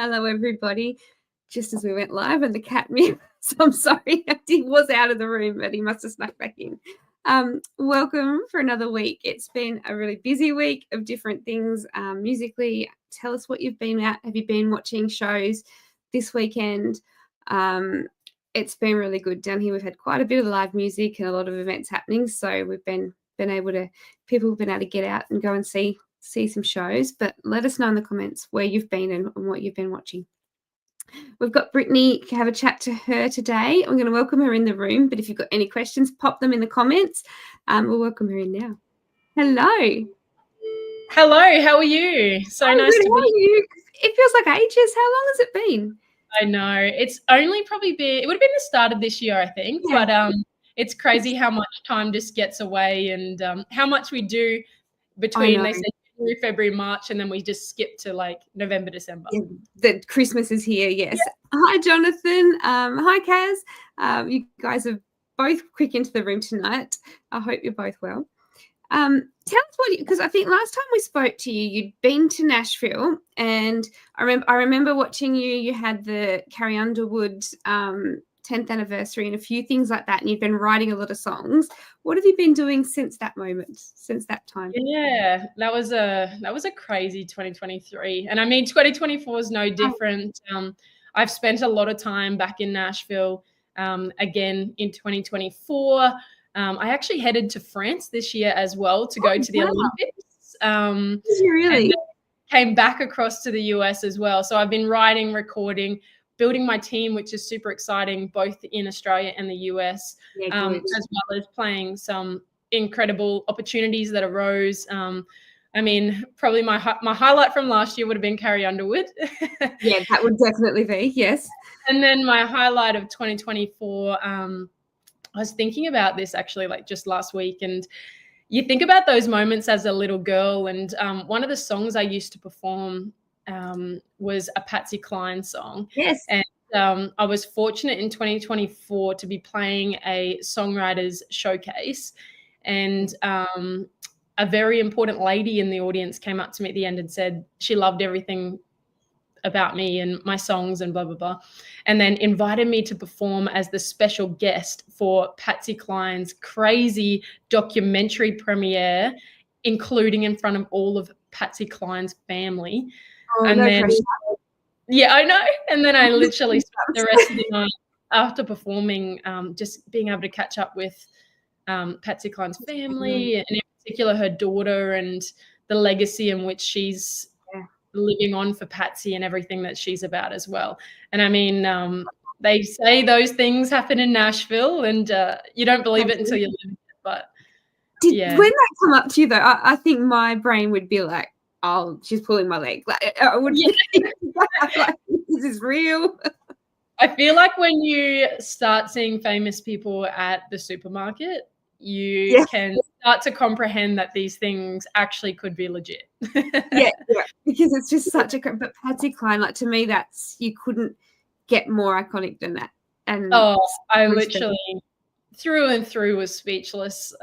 Hello, everybody. Just as we went live and the cat meowed, so I'm sorry. He was out of the room, but he must have snuck back in. Welcome for another week. It's been a really busy week of different things musically. Tell us what you've been at. Have you been watching shows this weekend? It's been really good down here. We've had quite a bit of live music and a lot of events happening. So we've been able to, people have been able to get out and go and see some shows. But let us know in the comments where you've been and what you've been watching. We've got Brittany, have a chat to her today. I'm going to welcome her in the room, but if you've got any questions, pop them in the comments. We'll welcome her in now. Hello. Hello, how are you? So nice to be you. It feels like ages. How long has it been? I know. It's only probably been, it would have been the start of this year, I think. Yeah. But it's crazy how much time just gets away and how much we do between, they say, January, February, March, and then we just skip to like November, December. Yeah, the Christmas is here, yes. Yeah. Hi, Jonathan. Hi, Kaz. You guys are both quick into the room tonight. I hope you're both well. Tell us what, because I think last time we spoke to you, you'd been to Nashville, and I remember watching you. You had the Carrie Underwood 10th anniversary and a few things like that, and you've been writing a lot of songs. What have you been doing since that moment, since that time? Yeah, that was a crazy 2023, and I mean 2024 is no different. I've spent a lot of time back in Nashville again in 2024. I actually headed to France this year as well to go to the Olympics. Did you really? And came back across to the US as well. So I've been writing, recording, building my team, which is super exciting, both in Australia and the US, as well as playing some incredible opportunities that arose. I mean, probably my highlight from last year would have been Carrie Underwood. Yeah, that would definitely be, yes. And then my highlight of 2024, I was thinking about this actually like just last week, and you think about those moments as a little girl, and one of the songs I used to perform was a Patsy Cline song. Yes. And I was fortunate in 2024 to be playing a songwriters showcase, and a very important lady in the audience came up to me at the end and said she loved everything about me and my songs and blah, blah, blah. And then invited me to perform as the special guest for Patsy Cline's crazy documentary premiere, including in front of all of Patsy Cline's family. Oh, and no then, pressure. yeah, I know. And then I literally spent the rest of the night after performing, just being able to catch up with Patsy Cline's family, and in particular her daughter, and the legacy in which she's living on for Patsy and everything that she's about as well. And I mean, they say those things happen in Nashville, and you don't believe it until you live it. But when that come up to you though, I think my brain would be like, oh, she's pulling my leg. Like I would like, this is real. I feel like when you start seeing famous people at the supermarket, you can start to comprehend that these things actually could be legit. yeah, because it's just such a, but Patsy Cline, like to me, that's, you couldn't get more iconic than that. And I literally through and through was speechless.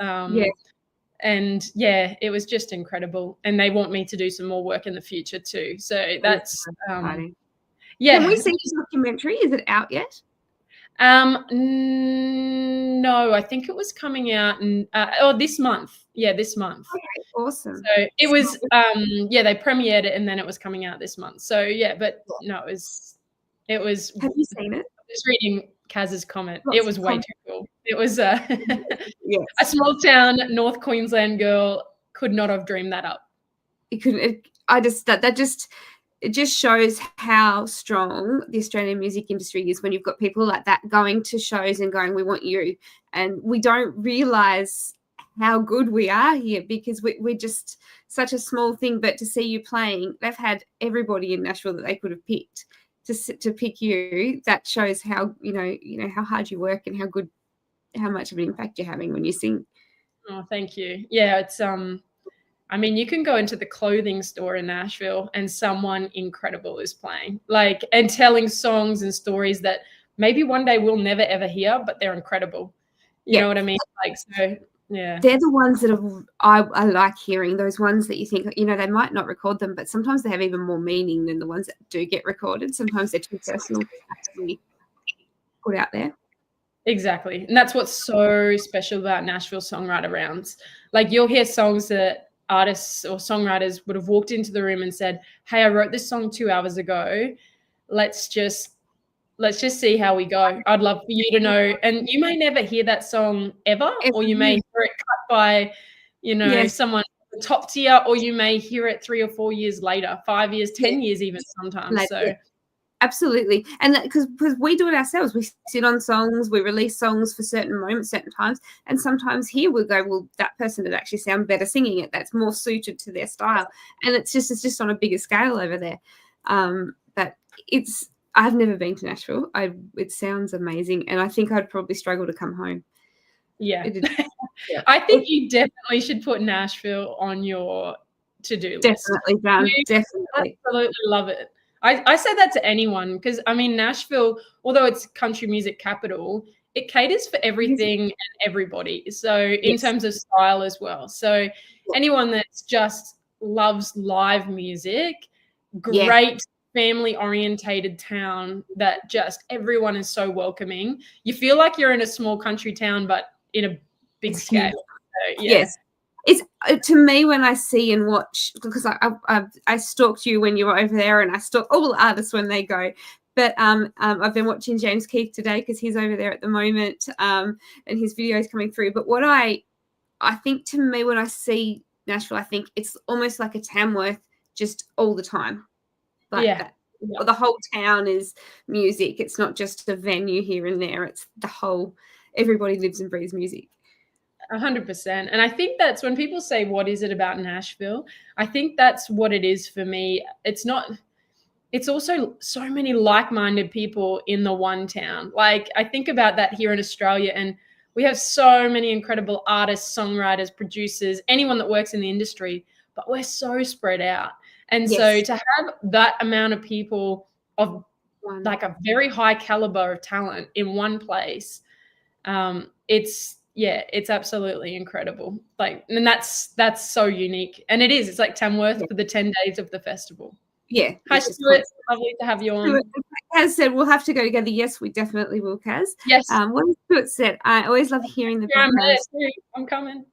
And yeah, it was just incredible. And they want me to do some more work in the future too. So that's yeah. Can we see this documentary? Is it out yet? No, I think it was coming out this month. Yeah, this month. Okay, awesome. So it was they premiered it and then it was coming out this month. So yeah, but no, it was Have you seen it? I was reading Kaz's comment. It was way too cool. It was a small town North Queensland girl could not have dreamed that up. You couldn't. It just shows how strong the Australian music industry is when you've got people like that going to shows and going, we want you. And we don't realise how good we are here because we're just such a small thing. But to see you playing, they've had everybody in Nashville that they could have picked to pick you. That shows how, you know, how hard you work and how much of an impact you're having when you sing. Oh, thank you. Yeah, it's I mean, you can go into the clothing store in Nashville and someone incredible is playing, like, and telling songs and stories that maybe one day we'll never, ever hear, but they're incredible. You know what I mean? Like, so Yeah. They're the ones that I like hearing, those ones that you think, they might not record them, but sometimes they have even more meaning than the ones that do get recorded. Sometimes they're too personal to actually put out there. Exactly. And that's what's so special about Nashville songwriter rounds. Like, you'll hear songs that artists or songwriters would have walked into the room and said, hey, I wrote this song 2 hours ago. Let's just see how we go. I'd love for you to know. And you may never hear that song ever, or you may hear it cut by, Yes. someone top tier, or you may hear it 3 or 4 years later, 5 years, 10 years even sometimes. Like, so absolutely. And because we do it ourselves, we sit on songs, we release songs for certain moments, certain times, and sometimes here we'll go, well, that person would actually sound better singing it, that's more suited to their style, and it's just on a bigger scale over there. But I've never been to Nashville. It sounds amazing, and I think I'd probably struggle to come home. Yeah. I think you definitely should put Nashville on your to-do list. Definitely done. Definitely. Absolutely love it. I say that to anyone, because I mean, Nashville, although it's country music capital, it caters for everything and everybody. So in terms of style as well. So anyone that's just loves live music, great family orientated town that just everyone is so welcoming. You feel like you're in a small country town, but in a big scale. So, yes. It's to me, when I see and watch, because I stalked you when you were over there, and I stalk all the artists when they go. But I've been watching James Keith today because he's over there at the moment, and his videos coming through. But what I think, to me, when I see Nashville, I think it's almost like a Tamworth, just all the time. Like that. The whole town is music. It's not just a venue here and there. It's the whole. Everybody lives and breathes music. 100%. And I think that's when people say, what is it about Nashville? I think that's what it is for me. It's also so many like-minded people in the one town. Like, I think about that here in Australia, and we have so many incredible artists, songwriters, producers, anyone that works in the industry, but we're so spread out. And so to have that amount of people of like a very high caliber of talent in one place, it's absolutely incredible. Like, and that's so unique. And it's like Tamworth for the 10 days of the festival. Yeah. Hi, Stuart. Lovely to have you on. Kaz said we'll have to go together. Yes, we definitely will, Kaz. Yes. What Stuart said, I always love hearing the background. I'm coming.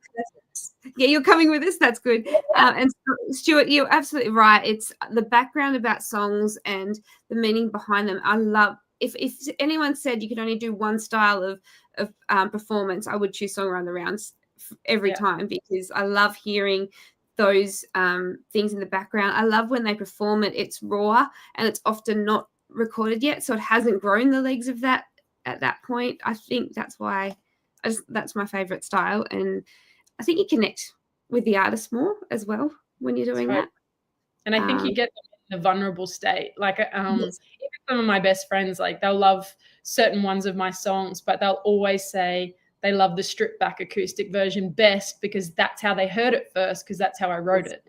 Yeah, you're coming with us. That's good. And Stuart, you're absolutely right. It's the background about songs and the meaning behind them. I love. If anyone said you could only do one style of performance, I would choose Songwriter Rounds every time, because I love hearing those things in the background. I love when they perform it. It's raw and it's often not recorded yet, so it hasn't grown the legs of that at that point. I think that's why that's my favorite style, and I think you connect with the artist more as well when you're doing that. And I think you get them in a vulnerable state. Like, even some of my best friends, like, they'll love certain ones of my songs, but they'll always say they love the stripped back acoustic version best because that's how they heard it first, because that's how I wrote it.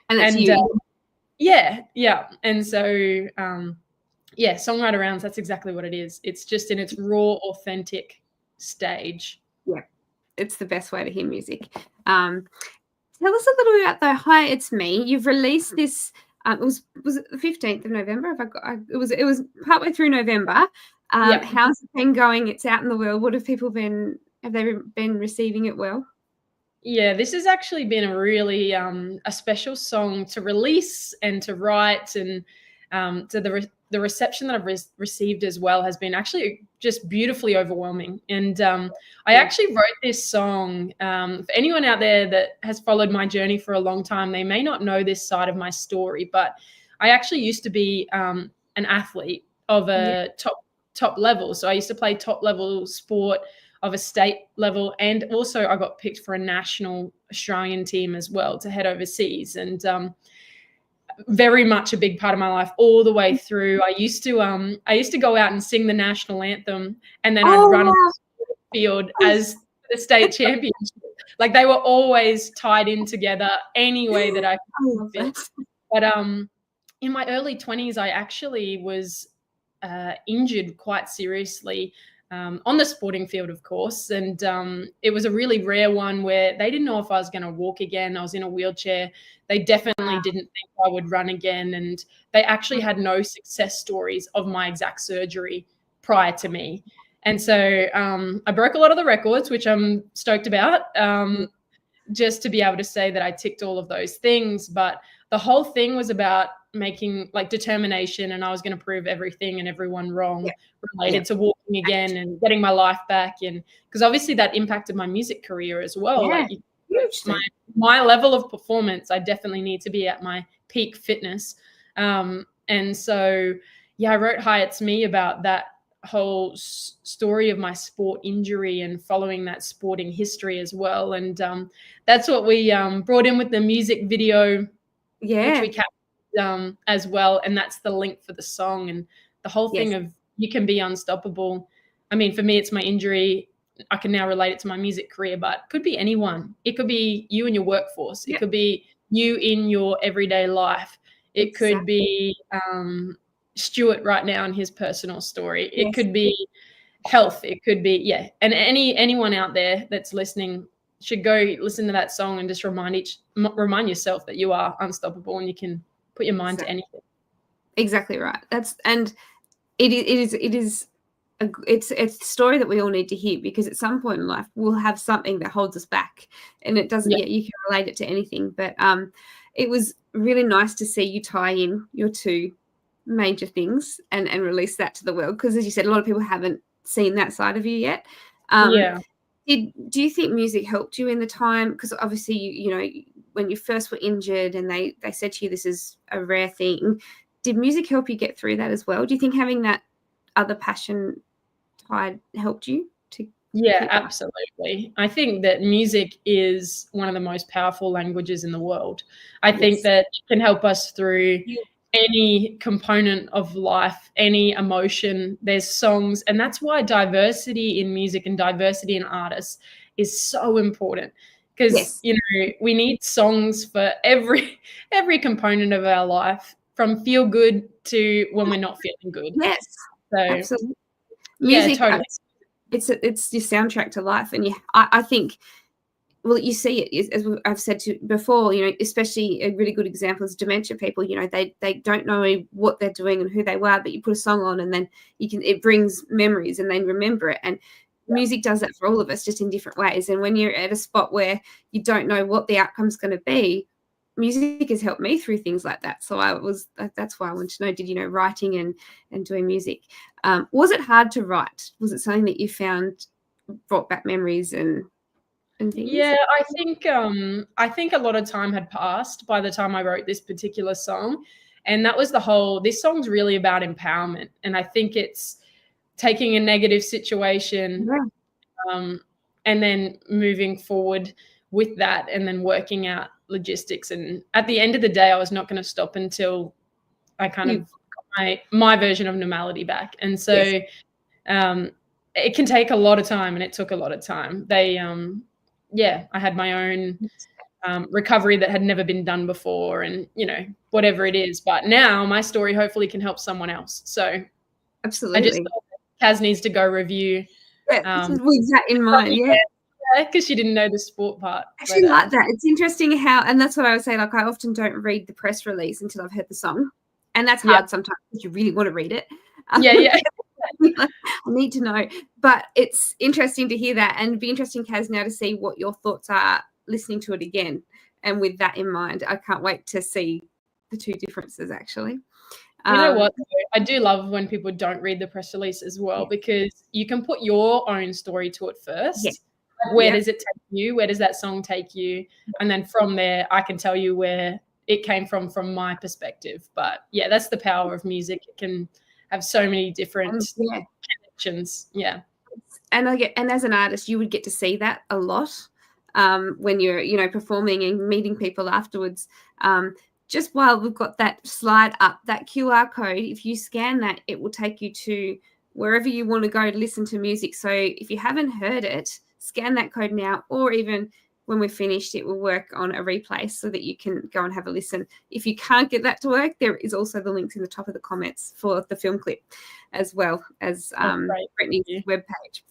And that's you. Yeah. And so, Songwriter Rounds, that's exactly what it is. It's just in its raw, authentic stage. Yeah, it's the best way to hear music. Tell us a little bit about, though. Hi, it's me. You've released this. Was it the 15th of November? It was partway through November. How's it been going? It's out in the world. What have people been? Have they been receiving it well? Yeah, this has actually been a really a special song to release and to write, and to the reception that I've received as well has been actually just beautifully overwhelming. And I actually wrote this song for anyone out there that has followed my journey for a long time. They may not know this side of my story, but I actually used to be an athlete of a top level. So I used to play top level sport of a state level, and also I got picked for a national Australian team as well to head overseas. And very much a big part of my life all the way through. I used to go out and sing the national anthem, and then I'd run on the field as the state championship. Like, they were always tied in together any way that I could fit. But in my early 20s, I actually was injured quite seriously on the sporting field, of course. And it was a really rare one where they didn't know if I was going to walk again. I was in a wheelchair. They definitely didn't think I would run again. And they actually had no success stories of my exact surgery prior to me. And so I broke a lot of the records, which I'm stoked about, just to be able to say that I ticked all of those things. But the whole thing was about making like determination, and I was going to prove everything and everyone wrong related to walking again and getting my life back. And because obviously that impacted my music career as well. Like my level of performance, I definitely need to be at my peak fitness. And so, I wrote Hi, It's Me about that whole story of my sport injury and following that sporting history as well. And that's what we brought in with the music video, which we captured as well. And that's the link for the song and the whole thing of you can be unstoppable. I mean, for me, it's my injury. I can now relate it to my music career, but it could be anyone. It could be you in your workforce. It could be you in your everyday life. It could be Stuart right now in his personal story. It could be health. It could be, and anyone out there that's listening should go listen to that song and just remind yourself that you are unstoppable and you can put your mind to anything. Exactly right. It's a story that we all need to hear, because at some point in life we'll have something that holds us back, and it doesn't you can relate it to anything. But it was really nice to see you tie in your two major things and release that to the world, because as you said, a lot of people haven't seen that side of you yet. Do you think music helped you in the time? Because obviously you know when you first were injured and they said to you this is a rare thing, did music help you get through that as well? Do you think having that other passion tied helped you to absolutely. I think that music is one of the most powerful languages in the world. I think that it can help us through any component of life, any emotion. There's songs, and that's why diversity in music and diversity in artists is so important, because you know we need songs for every component of our life, from feel good to when we're not feeling good. So absolutely. Music, totally. It's your soundtrack to life, and I think, well, you see it, as I've said before, you know, especially a really good example is dementia people. You know, they don't know what they're doing and who they were, but you put a song on and then it brings memories and they remember it. And music does that for all of us, just in different ways. And when you're at a spot where you don't know what the outcome's going to be, music has helped me through things like that. So that's why I wanted to know, did you know writing and doing music, was it hard to write? Was it something that you found brought back memories and things? Yeah, I think a lot of time had passed by the time I wrote this particular song, and that was this song's really about empowerment. And I think it's taking a negative situation and then moving forward with that and then working out logistics. And at the end of the day, I was not going to stop until I kind of got my version of normality back. And so it can take a lot of time, and it took a lot of time. I had my own recovery that had never been done before, and you know, whatever it is. But now my story hopefully can help someone else. So absolutely, I just thought Kaz needs to go review. With that in mind, because she didn't know the sport part. Actually, like that. It's interesting how, and that's what I would say. Like, I often don't read the press release until I've heard the song, and that's hard sometimes because you really want to read it. I need to know, but it's interesting to hear that, and it'd be interesting, Kaz, now to see what your thoughts are listening to it again. And with that in mind, I can't wait to see the two differences. Actually, you know what? I do love when people don't read the press release as well, because you can put your own story to it first. Where does it take you? Where does that song take you? And then from there, I can tell you where it came from my perspective. But yeah, that's the power of music. It can have so many different connections. And as an artist, you would get to see that a lot when you're, you know, performing and meeting people afterwards. Just while we've got that slide up, that QR code, if you scan that, it will take you to wherever you want to go to listen to music. So if you haven't heard it, scan that code now, or even when we're finished, it will work on a replay so that you can go and have a listen. If you can't get that to work, there is also the links in the top of the comments for the film clip, as well as Brittany's webpage.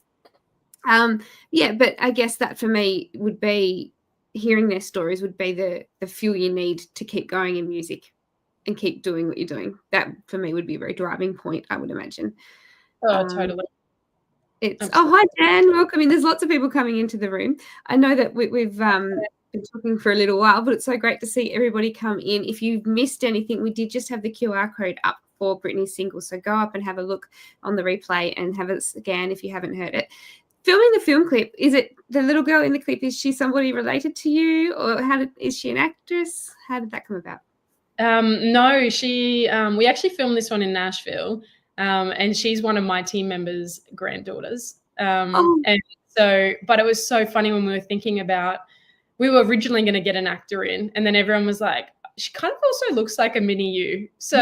Yeah, but I guess that for me would be, hearing their stories would be the fuel you need to keep going in music and keep doing what you're doing. That for me would be a very driving point, I would imagine. Oh, totally. Oh, hi Dan, welcome in. There's lots of people coming into the room. I know that we've been talking for a little while, but it's so great to see everybody come in. If you've missed anything, we did just have the QR code up for Brittany's single, so go up and have a look on the replay and have a scan if you haven't heard it. Filming the film clip, is it the little girl in the clip, is she somebody related to you, or is she an actress? How did that come about? No, we actually filmed this one in Nashville, and she's one of my team members' granddaughters. And so, but it was so funny when we were thinking about, we were originally going to get an actor in, and then everyone was like, she kind of also looks like a mini you. So,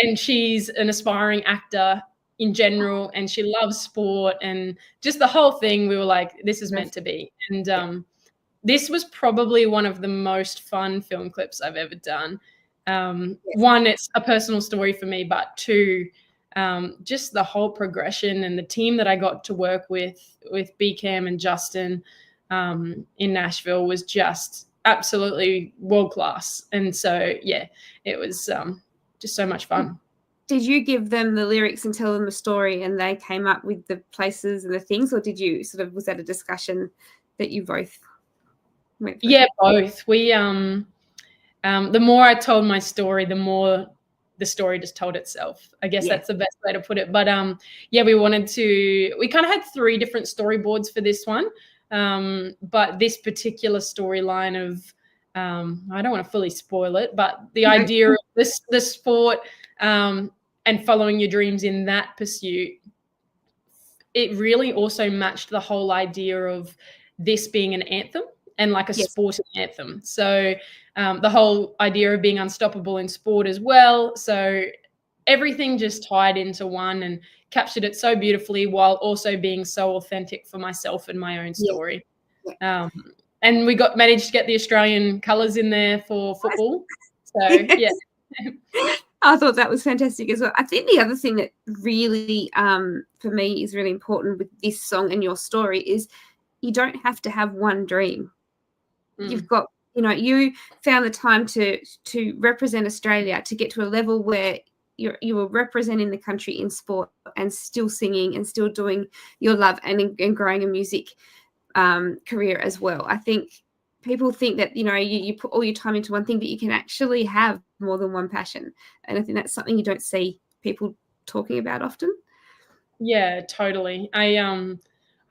and she's an aspiring actor in general, and she loves sport and just the whole thing. We were like, this is meant to be. And this was probably one of the most fun film clips I've ever done. One, it's a personal story for me, but two, just the whole progression and the team that I got to work with BCAM and Justin in Nashville was just absolutely world class. And so, yeah, it was just so much fun. Did you give them the lyrics and tell them the story and they came up with the places and the things, or did you was that a discussion that you both went through? Yeah, both. We the more I told my story, the more the story just told itself. I guess that's the best way to put it. But yeah, we kind of had 3 different storyboards for this one. But this particular storyline of I don't want to fully spoil it, but the idea of the sport and following your dreams in that pursuit, it really also matched the whole idea of this being an anthem and like a sporting anthem. So the whole idea of being unstoppable in sport as well. So everything just tied into one and captured it so beautifully, while also being so authentic for myself and my own story. And we managed to get the Australian colours in there for football. So yeah. I thought that was fantastic as well. I think the other thing that really, for me, is really important with this song and your story is you don't have to have one dream. You've got, you found the time to represent Australia, to get to a level where you were representing the country in sport and still singing and still doing your love and growing a music career as well. I think people think that, you put all your time into one thing, but you can actually have more than one passion. And I think that's something you don't see people talking about often. Yeah, totally. I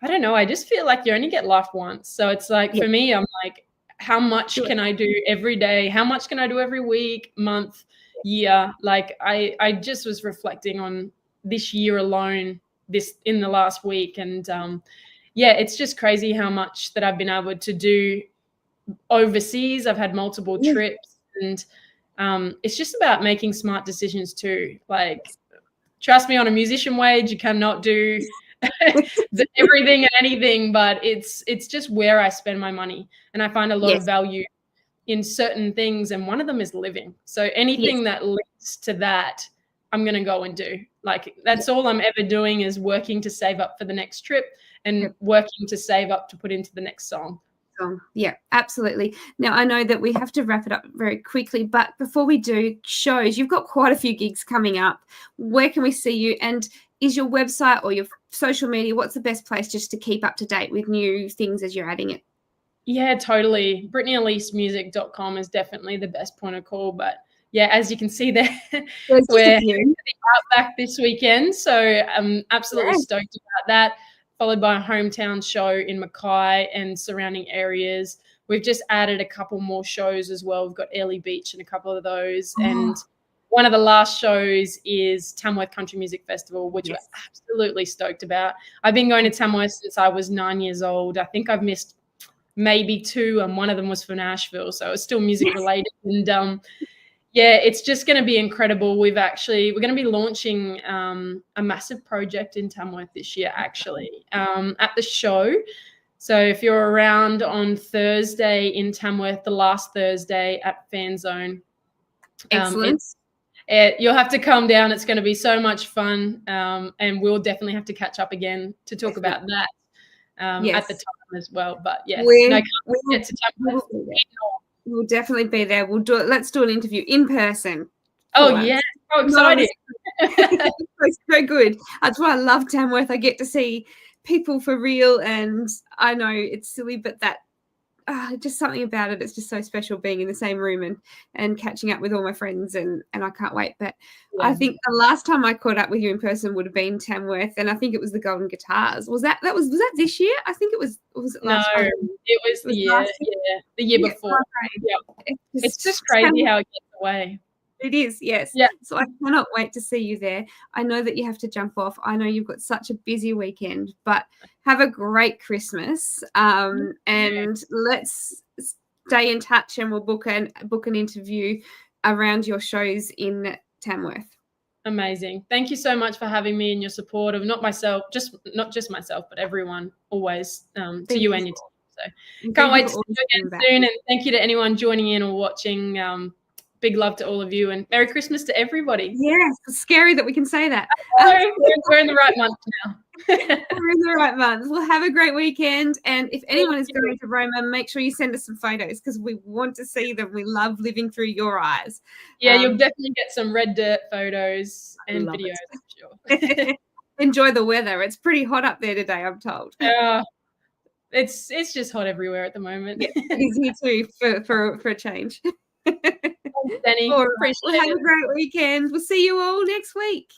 don't know. I just feel like you only get life once. So it's like, for me, I'm like, how much can I do every day? How much can I do every week, month, year? Like I just was reflecting on this year alone, in the last week. And yeah, it's just crazy how much that I've been able to do overseas. I've had multiple trips, and it's just about making smart decisions too. Like, trust me, on a musician wage, you cannot do everything and anything, but it's just where I spend my money, and I find a lot of value in certain things, and one of them is living. So anything that leads to that, I'm going to go and do. Like, that's all I'm ever doing, is working to save up for the next trip and working to save up to put into the next song. Yeah, absolutely. Now, I know that we have to wrap it up very quickly, but before we do, shows, you've got quite a few gigs coming up. Where can we see you? And is your website or your social media, what's the best place just to keep up to date with new things as you're adding it? Yeah, totally. BrittanyElisemusic.com is definitely the best point of call. But yeah, as you can see there, we're heading to the Outback this weekend. So I'm absolutely stoked about that. Followed by a hometown show in Mackay and surrounding areas. We've just added a couple more shows as well. We've got Airlie Beach and a couple of those. And one of the last shows is Tamworth Country Music Festival, which we're absolutely stoked about. I've been going to Tamworth since I was 9 years old. I think I've missed maybe 2, and one of them was for Nashville. So it's still music related. And yeah, it's just going to be incredible. We're going to be launching a massive project in Tamworth this year, actually, at the show. So if you're around on Thursday in Tamworth, the last Thursday at Fan Zone, Excellent. You'll have to come down. It's going to be so much fun, and we'll definitely have to catch up again to talk about that at the time as well. But yeah, we'll definitely be there. Let's do an interview in person. Oh yeah, how exciting! It's so good. That's why I love Tamworth. I get to see people for real, and I know it's silly, but that just something about it. It's just so special being in the same room and catching up with all my friends, and I can't wait. But I think the last time I caught up with you in person would have been Tamworth, and I think it was the Golden Guitars. Was that this year? I think it was. Was it last time? It was the year. The year before. Yeah. It's just crazy how it gets away. It is, yes. Yeah. So I cannot wait to see you there. I know that you have to jump off. I know you've got such a busy weekend, but have a great Christmas. And let's stay in touch, and we'll book an interview around your shows in Tamworth. Amazing. Thank you so much for having me and your support of not just myself, but everyone always, to you and your team. So can't wait to see you again soon. And thank you to anyone joining in or watching. Big love to all of you, and Merry Christmas to everybody. Yes, it's scary that we can say that. We're in the right month now. We're in the right month. Well, have a great weekend. And if anyone is going to Roma, make sure you send us some photos because we want to see them. We love living through your eyes. Yeah, you'll definitely get some red dirt photos and videos, I'm sure. Enjoy the weather. It's pretty hot up there today, I'm told. It's just hot everywhere at the moment. Yeah, it is here too for a change. Thanks, Danni. All right. Well, have a great weekend. We'll see you all next week.